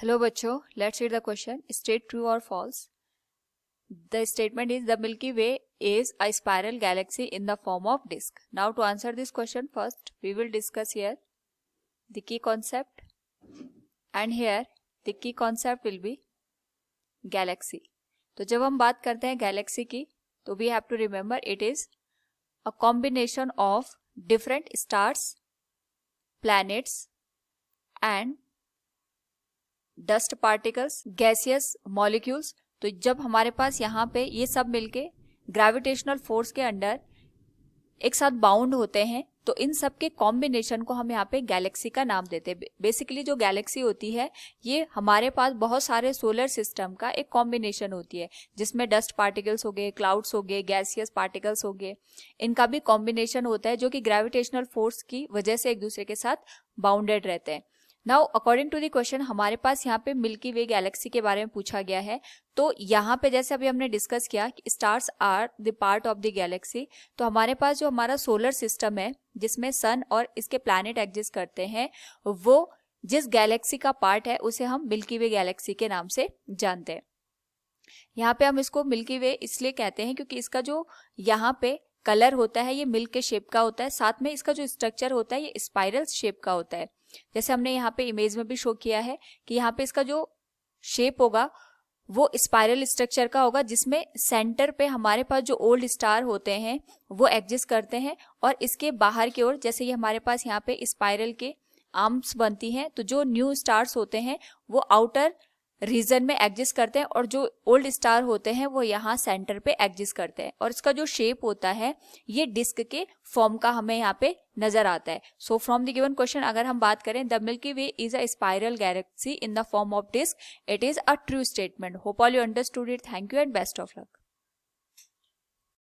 Hello बच्चों, let's read the question. State true और false. The statement is the Milky Way is a spiral galaxy in the form of disk. Now to answer this question, first we will discuss here the key concept, and here the key concept will be galaxy. तो जब हम बात करते हैं Galaxy की तो we have to remember it is a combination of different stars, planets and dust particles, gaseous molecules. तो जब हमारे पास यहाँ पे ये सब मिलके ग्रेविटेशनल फोर्स के अंडर एक साथ बाउंड होते हैं तो इन सब के कॉम्बिनेशन को हम यहाँ पे गैलेक्सी का नाम देते हैं. बेसिकली जो गैलेक्सी होती है ये हमारे पास बहुत सारे सोलर सिस्टम का एक कॉम्बिनेशन होती है जिसमें डस्ट पार्टिकल्स हो गए, क्लाउड्स हो गए, गैसियस पार्टिकल्स हो गए. इनका भी कॉम्बिनेशन होता है जो कि ग्रेविटेशनल फोर्स की वजह से एक दूसरे के साथ बाउंडेड रहते हैं. Now according to the question हमारे पास यहाँ पे मिल्की वे गैलेक्सी के बारे में पूछा गया है. तो यहाँ पे जैसे अभी हमने डिस्कस किया कि stars are the part of the galaxy, तो हमारे पास जो हमारा सोलर सिस्टम है जिसमें सन और इसके प्लैनेट एग्जिस्ट करते हैं वो जिस गैलेक्सी का पार्ट है उसे हम मिल्की वे गैलेक्सी के नाम से जानते हैं. यहाँ पे हम इसको मिल्की वे इसलिए कहते हैं क्योंकि इसका जो यहाँ पे कलर होता है ये मिल्क के शेप का होता है, साथ में इसका जो स्ट्रक्चर होता है ये स्पाइरल शेप का होता है. जैसे हमने यहाँ पे इमेज में भी शो किया है कि यहाँ पे इसका जो शेप होगा वो स्पाइरल स्ट्रक्चर का होगा जिसमें सेंटर पे हमारे पास जो ओल्ड स्टार होते हैं वो एग्जिस्ट करते हैं और इसके बाहर की ओर जैसे ये हमारे पास यहाँ पे स्पाइरल के आर्म्स बनती हैं तो जो न्यू स्टार्स होते हैं वो आउटर रीजन में एग्जिस्ट करते हैं और जो ओल्ड स्टार होते हैं वो यहाँ सेंटर पे एग्जिस्ट करते हैं और इसका जो शेप होता है ये डिस्क के फॉर्म का हमें यहाँ पे नजर आता है. So from the given question अगर हम बात करें the Milky Way is a spiral galaxy in the form of disc, it is a true statement. Hope all you understood it. Thank you and best of luck.